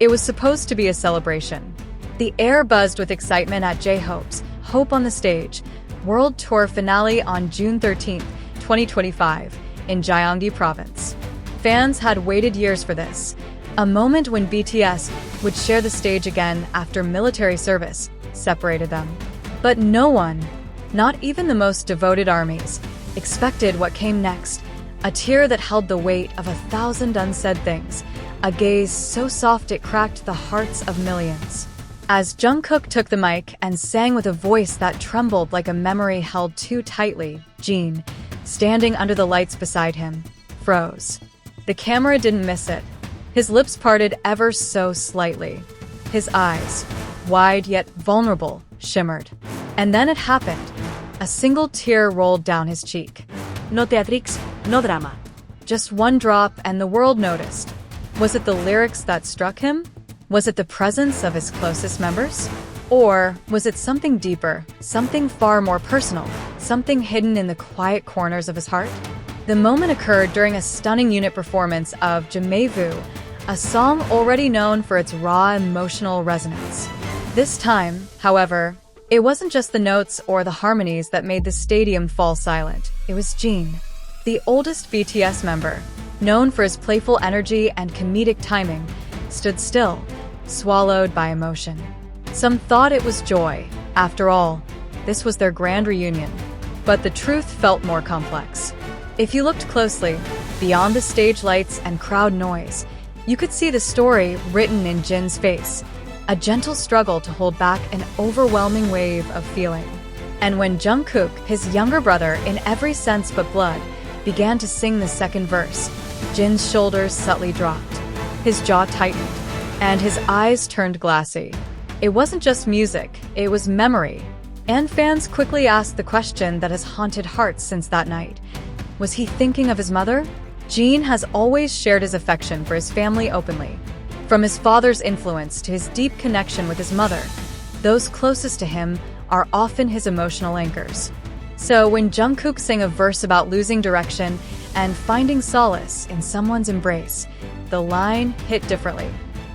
It was supposed to be a celebration. The air buzzed with excitement at J-Hope's Hope on the Stage World Tour finale on June 13, 2025, in Gyeonggi Province. Fans had waited years for this, a moment when BTS would share the stage again after military service separated them. But no one, not even the most devoted armies, expected what came next, a tear that held the weight of 1,000 unsaid things, a gaze so soft it cracked the hearts of millions. As Jungkook took the mic and sang with a voice that trembled like a memory held too tightly, Jin, standing under the lights beside him, froze. The camera didn't miss it. His lips parted ever so slightly. His eyes, wide yet vulnerable, shimmered. And then it happened. A single tear rolled down his cheek. No theatrics, no drama. Just one drop and the world noticed. Was it the lyrics that struck him? Was it the presence of his closest members? Or was it something deeper, something far more personal, something hidden in the quiet corners of his heart? The moment occurred during a stunning unit performance of Jamaevu, a song already known for its raw emotional resonance. This time, however, it wasn't just the notes or the harmonies that made the stadium fall silent. It was Jin, the oldest BTS member, known for his playful energy and comedic timing, stood still, swallowed by emotion. Some thought it was joy. After all, this was their grand reunion. But the truth felt more complex. If you looked closely, beyond the stage lights and crowd noise, you could see the story written in Jin's face, a gentle struggle to hold back an overwhelming wave of feeling. And when Jungkook, his younger brother in every sense but blood, began to sing the second verse, Jin's shoulders subtly dropped, his jaw tightened, and his eyes turned glassy. It wasn't just music, it was memory. And fans quickly asked the question that has haunted hearts since that night. Was he thinking of his mother? Jin has always shared his affection for his family openly. From his father's influence to his deep connection with his mother, those closest to him are often his emotional anchors. So when Jungkook sang a verse about losing direction and finding solace in someone's embrace, the line hit differently.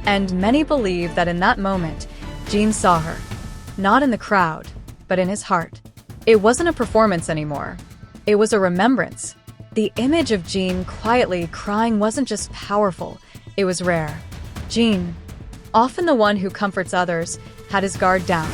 And many believe that in that moment, Jin saw her, not in the crowd, but in his heart. It wasn't a performance anymore. It was a remembrance. The image of Jin quietly crying wasn't just powerful, it was rare. Jin, often the one who comforts others, had his guard down.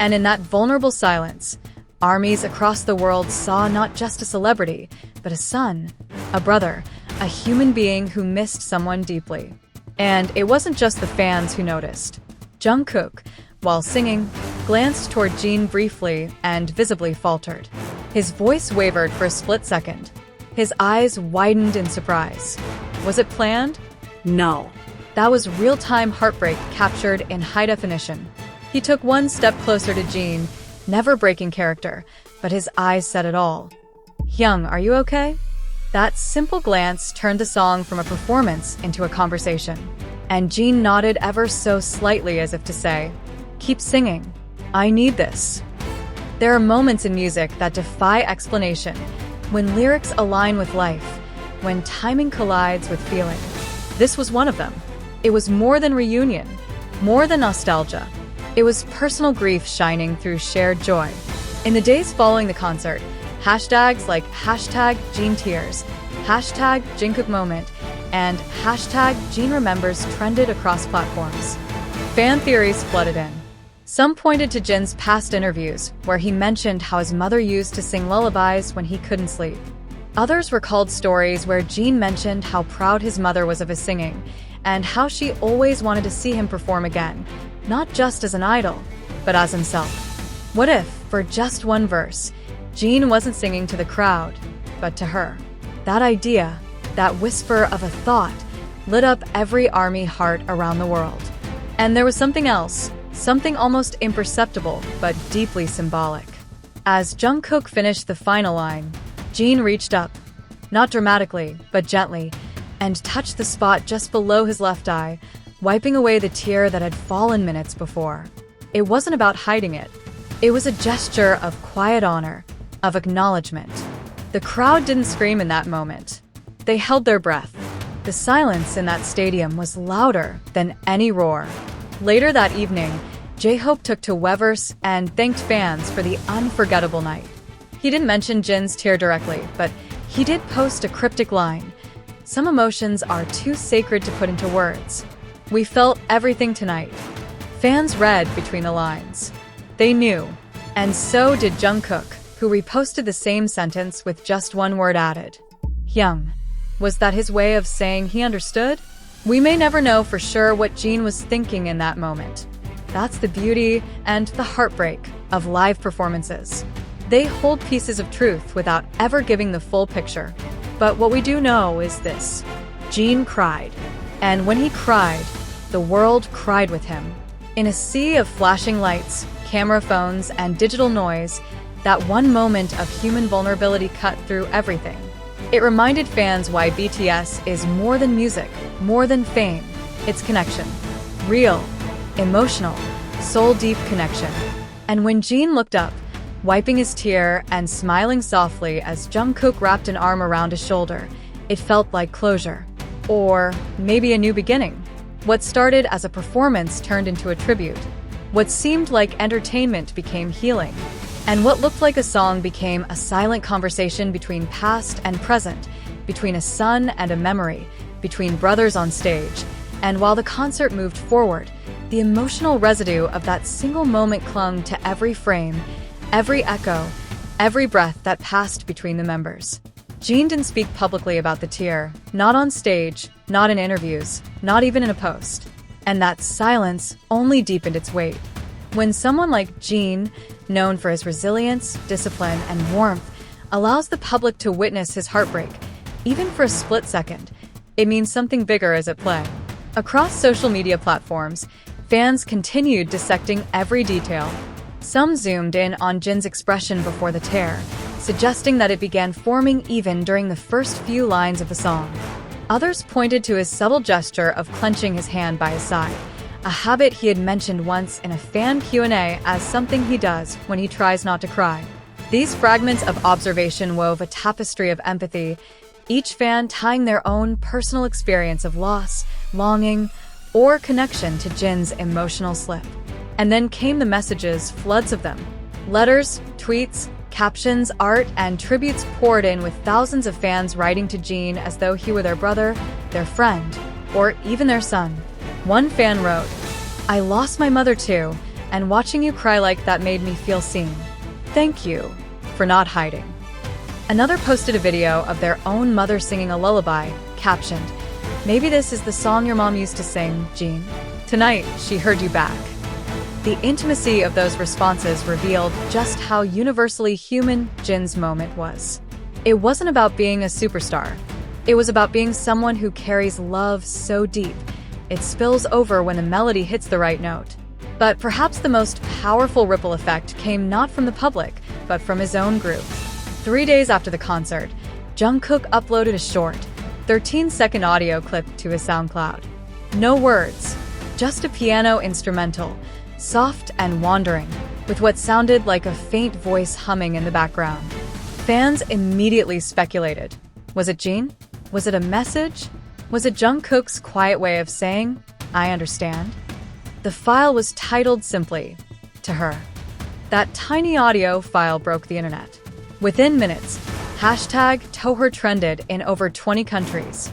And in that vulnerable silence, armies across the world saw not just a celebrity, but a son, a brother, a human being who missed someone deeply. And it wasn't just the fans who noticed. Jungkook, while singing, glanced toward Jin briefly and visibly faltered. His voice wavered for a split second. His eyes widened in surprise. Was it planned? No. That was real-time heartbreak captured in high definition. He took one step closer to Jin, never breaking character, but his eyes said it all. "Hyung, are you okay?" That simple glance turned the song from a performance into a conversation. And Jin nodded ever so slightly as if to say, "Keep singing. I need this." There are moments in music that defy explanation, when lyrics align with life, when timing collides with feeling. This was one of them. It was more than reunion, more than nostalgia. It was personal grief shining through shared joy. In the days following the concert, hashtags like #JinTears, #JungkookMoment, and #JinRemembers trended across platforms. Fan theories flooded in. Some pointed to Jin's past interviews, where he mentioned how his mother used to sing lullabies when he couldn't sleep. Others recalled stories where Jin mentioned how proud his mother was of his singing, and how she always wanted to see him perform again, not just as an idol, but as himself. What if, for just one verse, Jin wasn't singing to the crowd, but to her? That idea, that whisper of a thought, lit up every army heart around the world. And there was something else, something almost imperceptible, but deeply symbolic. As Jungkook finished the final line, Jin reached up, not dramatically, but gently, and touched the spot just below his left eye, wiping away the tear that had fallen minutes before. It wasn't about hiding it. It was a gesture of quiet honor, of acknowledgement. The crowd didn't scream in that moment. They held their breath. The silence in that stadium was louder than any roar. Later that evening, J-Hope took to Weverse and thanked fans for the unforgettable night. He didn't mention Jin's tear directly, but he did post a cryptic line. Some emotions are too sacred to put into words. We felt everything tonight. Fans read between the lines. They knew. And so did Jungkook, who reposted the same sentence with just one word added. Hyung. Was that his way of saying he understood? We may never know for sure what Jin was thinking in that moment. That's the beauty and the heartbreak of live performances. They hold pieces of truth without ever giving the full picture. But what we do know is this. Jin cried. And when he cried, the world cried with him. In a sea of flashing lights, camera phones, and digital noise, that one moment of human vulnerability cut through everything. It reminded fans why BTS is more than music, more than fame. It's connection. Real, emotional, soul-deep connection. And when Jin looked up, wiping his tear and smiling softly as Jungkook wrapped an arm around his shoulder, it felt like closure. Or maybe a new beginning. What started as a performance turned into a tribute. What seemed like entertainment became healing. And what looked like a song became a silent conversation between past and present, between a son and a memory, between brothers on stage. And while the concert moved forward, the emotional residue of that single moment clung to every frame, every echo, every breath that passed between the members. Jin didn't speak publicly about the tear, not on stage, not in interviews, not even in a post. And that silence only deepened its weight. When someone like Jin, known for his resilience, discipline, and warmth, allows the public to witness his heartbreak, even for a split second, it means something bigger is at play. Across social media platforms, fans continued dissecting every detail. Some zoomed in on Jin's expression before the tear, suggesting that it began forming even during the first few lines of the song. Others pointed to his subtle gesture of clenching his hand by his side, a habit he had mentioned once in a fan Q&A as something he does when he tries not to cry. These fragments of observation wove a tapestry of empathy, each fan tying their own personal experience of loss, longing, or connection to Jin's emotional slip. And then came the messages, floods of them. Letters, tweets, captions, art, and tributes poured in with thousands of fans writing to Jin as though he were their brother, their friend, or even their son. One fan wrote, "I lost my mother too, and watching you cry like that made me feel seen. Thank you for not hiding." Another posted a video of their own mother singing a lullaby, captioned, "Maybe this is the song your mom used to sing, Jin. Tonight, she heard you back." The intimacy of those responses revealed just how universally human Jin's moment was. It wasn't about being a superstar. It was about being someone who carries love so deep, it spills over when a melody hits the right note. But perhaps the most powerful ripple effect came not from the public, but from his own group. 3 days after the concert, Jungkook uploaded a short, 13-second audio clip to his SoundCloud. No words, just a piano instrumental, soft and wandering, with what sounded like a faint voice humming in the background. Fans immediately speculated. Was it Jin? Was it a message? Was it Jungkook's quiet way of saying, "I understand"? The file was titled simply, "To Her." That tiny audio file broke the internet. Within minutes, #ToHer trended in over 20 countries.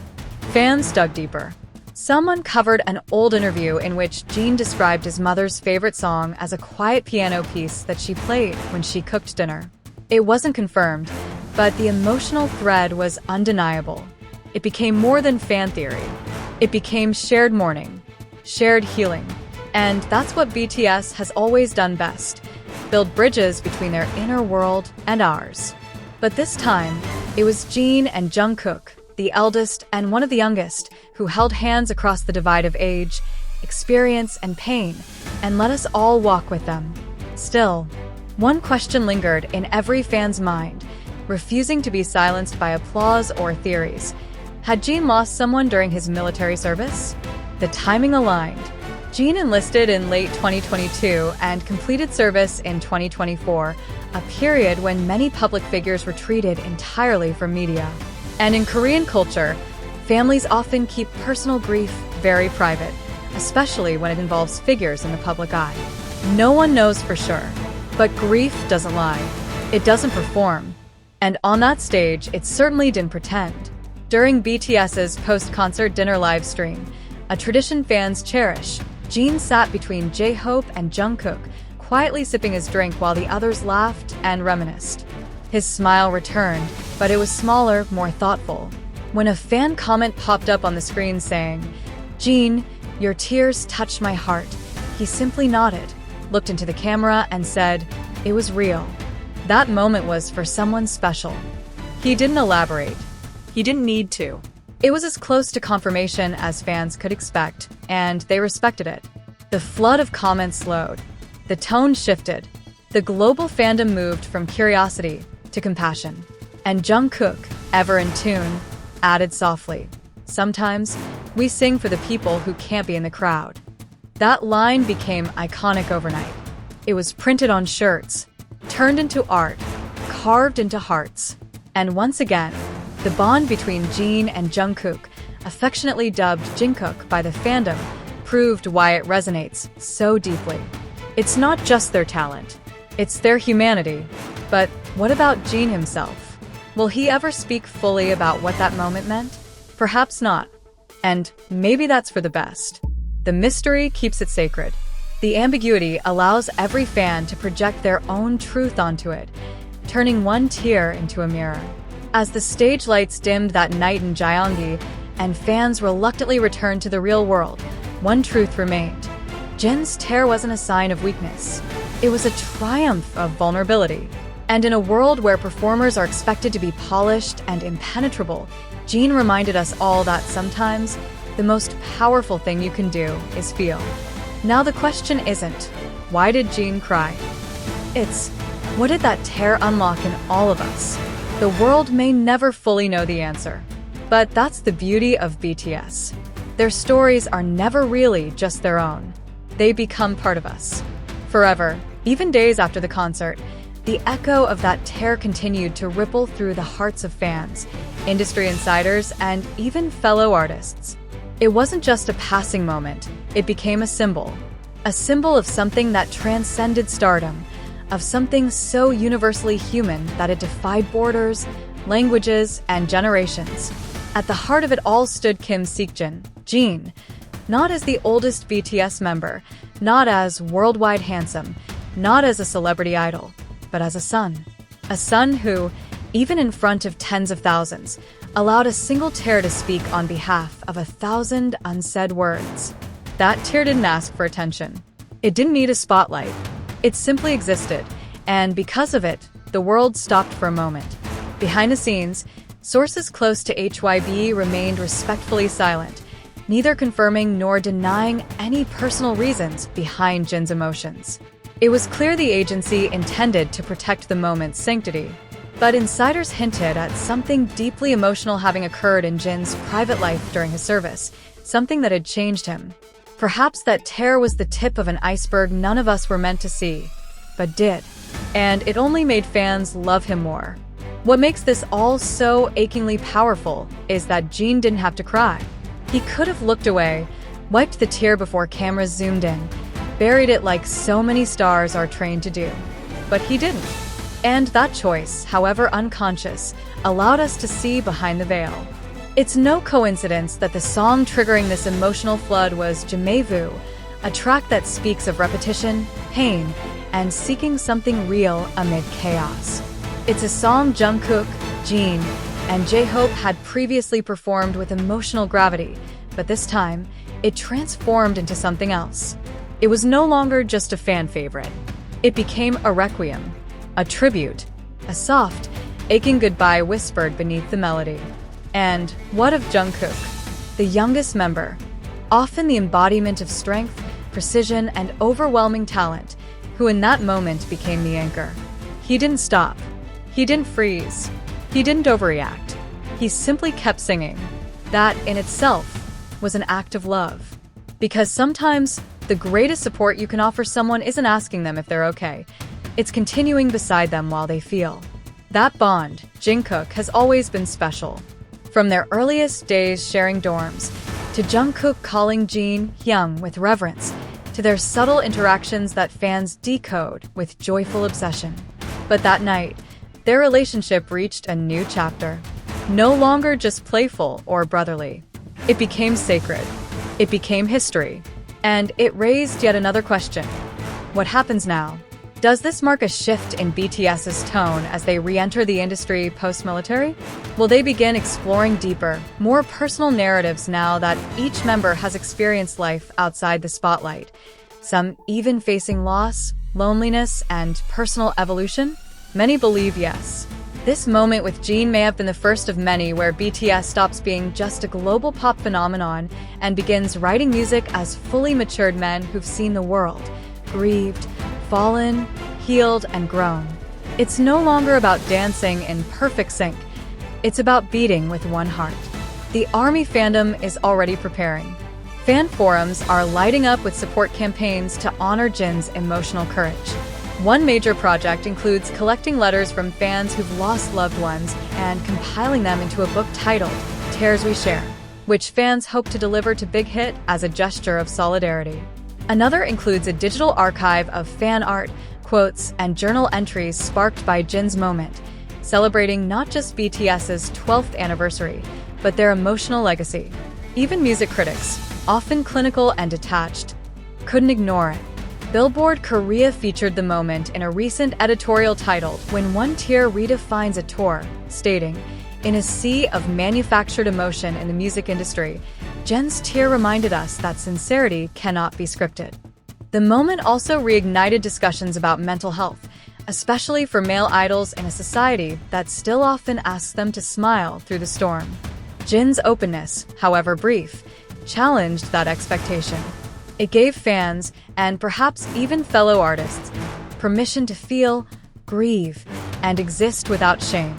Fans dug deeper. Some uncovered an old interview in which Jin described his mother's favorite song as a quiet piano piece that she played when she cooked dinner. It wasn't confirmed, but the emotional thread was undeniable. It became more than fan theory. It became shared mourning, shared healing. And that's what BTS has always done best, build bridges between their inner world and ours. But this time, it was Jin and Jungkook, the eldest and one of the youngest, who held hands across the divide of age, experience, and pain, and let us all walk with them. Still, one question lingered in every fan's mind, refusing to be silenced by applause or theories. Had Jin lost someone during his military service? The timing aligned. Jin enlisted in late 2022 and completed service in 2024, a period when many public figures retreated entirely from media. And in Korean culture, Families often keep personal grief very private, especially when it involves figures in the public eye. No one knows for sure, but grief doesn't lie. It doesn't perform. And on that stage, it certainly didn't pretend. During BTS's post-concert dinner live stream, a tradition fans cherish, Jin sat between J-Hope and Jungkook, quietly sipping his drink while the others laughed and reminisced. His smile returned, but it was smaller, more thoughtful. When a fan comment popped up on the screen saying, "Jin, your tears touched my heart," he simply nodded, looked into the camera, and said, "It was real." That moment was for someone special. He didn't elaborate. He didn't need to. It was as close to confirmation as fans could expect, and they respected it. The flood of comments slowed. The tone shifted. The global fandom moved from curiosity to compassion. And Jungkook, ever in tune, added softly, "Sometimes we sing for the people who can't be in the crowd." That line became iconic overnight. It was printed on shirts, turned into art, carved into hearts. And once again, the bond between Jin and Jungkook, affectionately dubbed Jungkook by the fandom, proved why it resonates so deeply. It's not just their talent, it's their humanity. But what about Jin himself? Will he ever speak fully about what that moment meant? Perhaps not. And maybe that's for the best. The mystery keeps it sacred. The ambiguity allows every fan to project their own truth onto it, turning one tear into a mirror. As the stage lights dimmed that night in Gyeonggi and fans reluctantly returned to the real world, one truth remained. Jin's tear wasn't a sign of weakness. It was a triumph of vulnerability. And in a world where performers are expected to be polished and impenetrable, Jin reminded us all that sometimes the most powerful thing you can do is feel. Now the question isn't, why did Jin cry? It's, what did that tear unlock in all of us? The world may never fully know the answer, but that's the beauty of BTS. Their stories are never really just their own. They become part of us. Forever, even days after the concert, the echo of that tear continued to ripple through the hearts of fans, industry insiders, and even fellow artists. It wasn't just a passing moment, it became a symbol of something that transcended stardom, of something so universally human that it defied borders, languages, and generations. At the heart of it all stood Kim Seokjin, Jin, not as the oldest BTS member, not as worldwide handsome, not as a celebrity idol, but as a son. A son who, even in front of tens of thousands, allowed a single tear to speak on behalf of 1,000 unsaid words. That tear didn't ask for attention. It didn't need a spotlight. It simply existed, and because of it, the world stopped for a moment. Behind the scenes, sources close to HYB remained respectfully silent, neither confirming nor denying any personal reasons behind Jin's emotions. It was clear the agency intended to protect the moment's sanctity, but insiders hinted at something deeply emotional having occurred in Jin's private life during his service, something that had changed him. Perhaps that tear was the tip of an iceberg none of us were meant to see, but did. And it only made fans love him more. What makes this all so achingly powerful is that Jin didn't have to cry. He could have looked away, wiped the tear before cameras zoomed in, buried it like so many stars are trained to do. But he didn't. And that choice, however unconscious, allowed us to see behind the veil. It's no coincidence that the song triggering this emotional flood was Jamais, a track that speaks of repetition, pain, and seeking something real amid chaos. It's a song Jungkook, Jin, and J-Hope had previously performed with emotional gravity, but this time, it transformed into something else. It was no longer just a fan favorite. It became a requiem, a tribute, a soft, aching goodbye whispered beneath the melody. And what of Jungkook, the youngest member, often the embodiment of strength, precision, and overwhelming talent, who in that moment became the anchor? He didn't stop. He didn't freeze. He didn't overreact. He simply kept singing. That, in itself, was an act of love. Because sometimes, the greatest support you can offer someone isn't asking them if they're okay. It's continuing beside them while they feel. That bond, Jungkook, has always been special. From their earliest days sharing dorms, to Jungkook calling Jin Hyung with reverence, to their subtle interactions that fans decode with joyful obsession. But that night, their relationship reached a new chapter. No longer just playful or brotherly. It became sacred. It became history. And it raised yet another question. What happens now? Does this mark a shift in BTS's tone as they re-enter the industry post-military? Will they begin exploring deeper, more personal narratives now that each member has experienced life outside the spotlight? Some even facing loss, loneliness, and personal evolution? Many believe yes. This moment with Jin may have been the first of many where BTS stops being just a global pop phenomenon and begins writing music as fully matured men who've seen the world, grieved, fallen, healed, and grown. It's no longer about dancing in perfect sync. It's about beating with one heart. The ARMY fandom is already preparing. Fan forums are lighting up with support campaigns to honor Jin's emotional courage. One major project includes collecting letters from fans who've lost loved ones and compiling them into a book titled Tears We Share, which fans hope to deliver to Big Hit as a gesture of solidarity. Another includes a digital archive of fan art, quotes, and journal entries sparked by Jin's moment, celebrating not just BTS's 12th anniversary, but their emotional legacy. Even music critics, often clinical and detached, couldn't ignore it. Billboard Korea featured the moment in a recent editorial titled When One Tear Redefines a Tour, stating, "In a sea of manufactured emotion in the music industry, Jin's tear reminded us that sincerity cannot be scripted." The moment also reignited discussions about mental health, especially for male idols in a society that still often asks them to smile through the storm. Jin's openness, however brief, challenged that expectation. It gave fans, and perhaps even fellow artists, permission to feel, grieve, and exist without shame.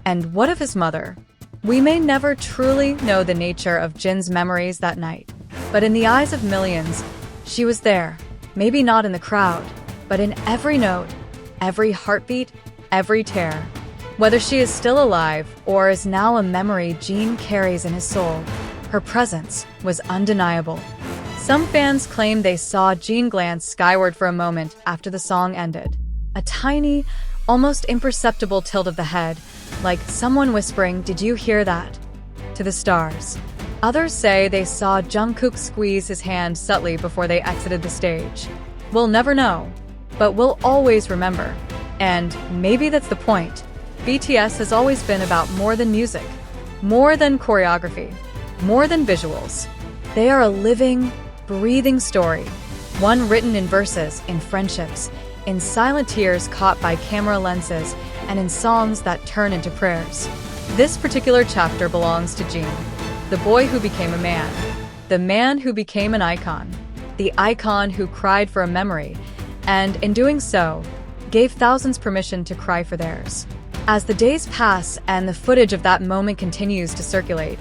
And what of his mother? We may never truly know the nature of Jin's memories that night, but in the eyes of millions, she was there, maybe not in the crowd, but in every note, every heartbeat, every tear. Whether she is still alive or is now a memory Jin carries in his soul, her presence was undeniable. Some fans claim they saw Jin glance skyward for a moment after the song ended. A tiny, almost imperceptible tilt of the head, like someone whispering, "Did you hear that?" to the stars. Others say they saw Jungkook squeeze his hand subtly before they exited the stage. We'll never know, but we'll always remember. And maybe that's the point. BTS has always been about more than music, more than choreography, more than visuals. They are a living, breathing story, one written in verses, in friendships, in silent tears caught by camera lenses, and in songs that turn into prayers. This particular chapter belongs to Jin, the boy who became a man, the man who became an icon, the icon who cried for a memory, and in doing so, gave thousands permission to cry for theirs. As the days pass and the footage of that moment continues to circulate,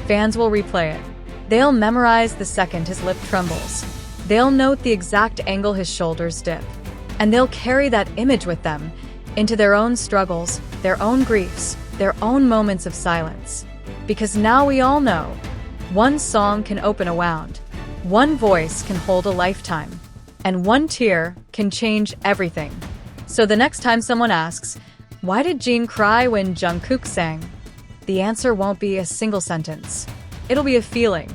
fans will replay it. They'll memorize the second his lip trembles. They'll note the exact angle his shoulders dip. And they'll carry that image with them into their own struggles, their own griefs, their own moments of silence. Because now we all know, one song can open a wound, one voice can hold a lifetime, and one tear can change everything. So the next time someone asks, "Why did Jin cry when Jungkook sang?" the answer won't be a single sentence. It'll be a feeling,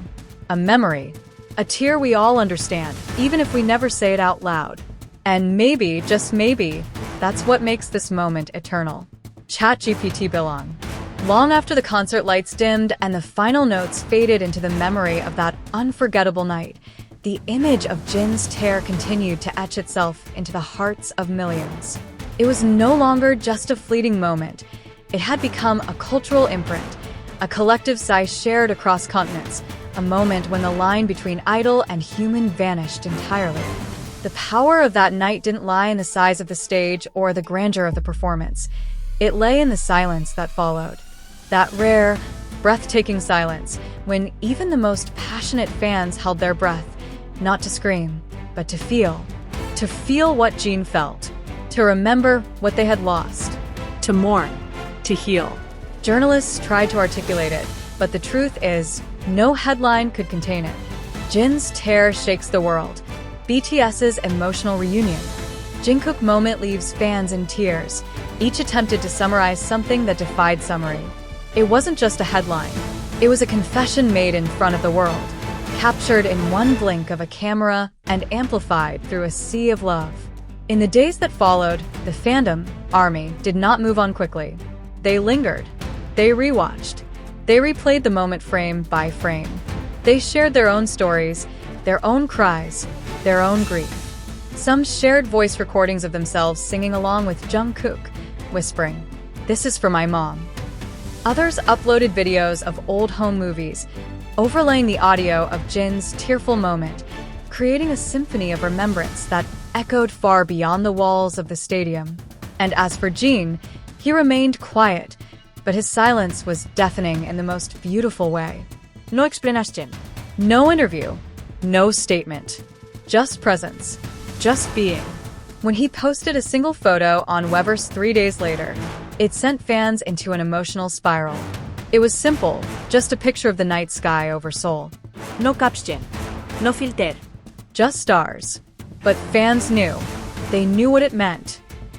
a memory, a tear we all understand, even if we never say it out loud. And maybe, just maybe, that's what makes this moment eternal. ChatGPT belong. Long after the concert lights dimmed and the final notes faded into the memory of that unforgettable night, the image of Jin's tear continued to etch itself into the hearts of millions. It was no longer just a fleeting moment. It had become a cultural imprint, a collective sigh shared across continents, a moment when the line between idol and human vanished entirely. The power of that night didn't lie in the size of the stage or the grandeur of the performance. It lay in the silence that followed. That rare, breathtaking silence, when even the most passionate fans held their breath, not to scream, but to feel. To feel what Jin felt. To remember what they had lost. To mourn, to heal. Journalists tried to articulate it, but the truth is, no headline could contain it. Jin's tear shakes the world. BTS's emotional reunion. Jungkook moment leaves fans in tears. Each attempted to summarize something that defied summary. It wasn't just a headline. It was a confession made in front of the world, captured in one blink of a camera and amplified through a sea of love. In the days that followed, the fandom, ARMY, did not move on quickly. They lingered. They rewatched. They replayed the moment frame by frame. They shared their own stories, their own cries, their own grief. Some shared voice recordings of themselves singing along with Jungkook, whispering, "This is for my mom." Others uploaded videos of old home movies, overlaying the audio of Jin's tearful moment, creating a symphony of remembrance that echoed far beyond the walls of the stadium. And as for Jin, he remained quiet, but his silence was deafening in the most beautiful way. No explanación. No interview, no statement, just presence, just being. When he posted a single photo on Weverse 3 days later, it sent fans into an emotional spiral. It was simple, just a picture of the night sky over Seoul. No caption. No filter. Just stars. But fans knew. They knew what it meant.